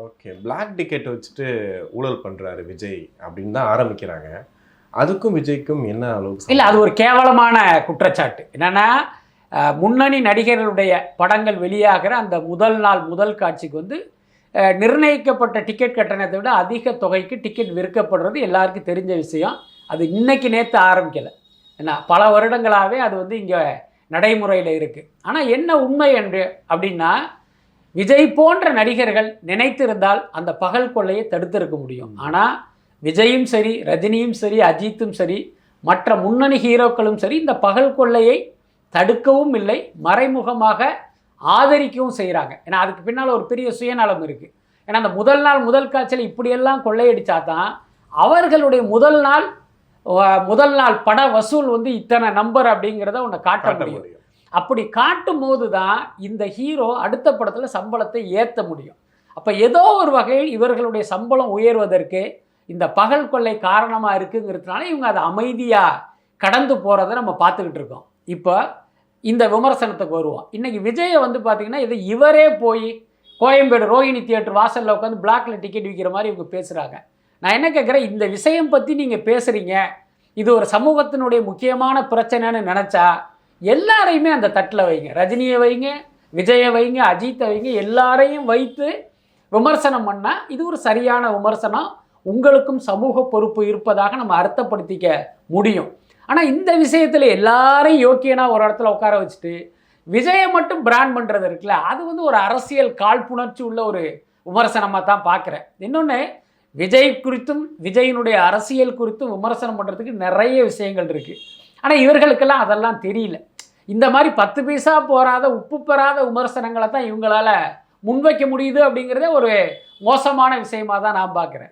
Okay, black ticket வச்சுட்டு ஊழல் பண்ணுறாரு விஜய் அப்படின்னு தான் ஆரம்பிக்கிறாங்க. அதுக்கும் விஜய்க்கும் என்ன அளவுக்கு? இல்லை, அது ஒரு கேவலமான குற்றச்சாட்டு. என்னென்னா, முன்னணி நடிகர்களுடைய படங்கள் வெளியாகிற அந்த முதல் நாள் முதல் காட்சிக்கு வந்து நிர்ணயிக்கப்பட்ட டிக்கெட் கட்டணத்தை விட அதிக தொகைக்கு டிக்கெட் விற்கப்படுறது எல்லாருக்கும் தெரிஞ்ச விஷயம். அது இன்னைக்கு நேற்று ஆரம்பிக்கலை, என்ன பல வருடங்களாகவே அது வந்து இங்கே நடைமுறையில் இருக்குது. ஆனால் என்ன உண்மை என்று அப்படின்னா, விஜய் போன்ற நடிகர்கள் நினைத்திருந்தால் அந்த பகல் கொள்ளையை தடுத்திருக்க முடியும். ஆனால் விஜயும் சரி, ரஜினியும் சரி, அஜித்தும் சரி, மற்ற முன்னணி ஹீரோக்களும் சரி இந்த பகல் கொள்ளையை தடுக்கவும் இல்லை, மறைமுகமாக ஆதரிக்கவும் செய்கிறாங்க. ஏன்னா அதுக்கு பின்னால் ஒரு பெரிய சுயநலம் இருக்குது. ஏன்னா அந்த முதல் நாள் முதல் காட்சியில் இப்படியெல்லாம் கொள்ளையடித்தா தான் அவர்களுடைய முதல் நாள் பட வசூல் வந்து இத்தனை நம்பர் அப்படிங்கிறத ஒன்று காட்ட முடியும். அப்படி காட்டும் போது தான் இந்த ஹீரோ அடுத்த படத்தில் சம்பளத்தை ஏற்ற முடியும். அப்போ ஏதோ ஒரு வகையில் இவர்களுடைய சம்பளம் உயர்வதற்கு இந்த பகல் கொள்ளை காரணமாக இருக்குங்கிறதுனால இவங்க அதை அமைதியாக கடந்து போகிறத நம்ம பார்த்துக்கிட்டு இருக்கோம். இப்போ இந்த விமர்சனத்துக்கு வருவோம். இன்றைக்கி விஜயை வந்து பார்த்திங்கன்னா இது இவரே போய் கோயம்பேடு ரோஹிணி தியேட்டர் வாசலில் உட்காந்து பிளாக்ல டிக்கெட் விற்கிற மாதிரி இவங்க பேசுகிறாங்க. நான் என்ன கேட்குறேன், இந்த விஷயம் பற்றி நீங்கள் பேசுகிறீங்க, இது ஒரு சமூகத்தினுடைய முக்கியமான பிரச்சனைன்னு நினச்சா எல்லாரையுமே அந்த தட்டில் வைங்க. ரஜினியை வைங்க, விஜயை வைங்க, அஜித்தை வைங்க, எல்லாரையும் வைத்து விமர்சனம் பண்ணால் இது ஒரு சரியான விமர்சனம், உங்களுக்கும் சமூக பொறுப்பு இருப்பதாக நம்ம அர்த்தப்படுத்திக்க முடியும். ஆனால் இந்த விஷயத்தில் எல்லாரையும் யோக்கியனாக ஒரு இடத்துல உட்கார வச்சுட்டு விஜயை மட்டும் பிராண்ட் பண்ணுறது இருக்குல்ல, அது வந்து ஒரு அரசியல் காழ்ப்புணர்ச்சி உள்ள ஒரு விமர்சனமாக தான் பார்க்குறேன். இன்னொன்று, விஜய் குறித்தும் விஜயினுடைய அரசியல் குறித்தும் விமர்சனம் பண்ணுறதுக்கு நிறைய விஷயங்கள் இருக்குது. ஆனால் இவர்களுக்கெல்லாம் அதெல்லாம் தெரியல. இந்த மாதிரி 10 பைசா போகாத உப்பு பெறாத விமர்சனங்களை தான் இவங்களால் முன்வைக்க முடியுது அப்படிங்கிறதே ஒரு மோசமான விஷயமாக தான் நான் பார்க்குறேன்.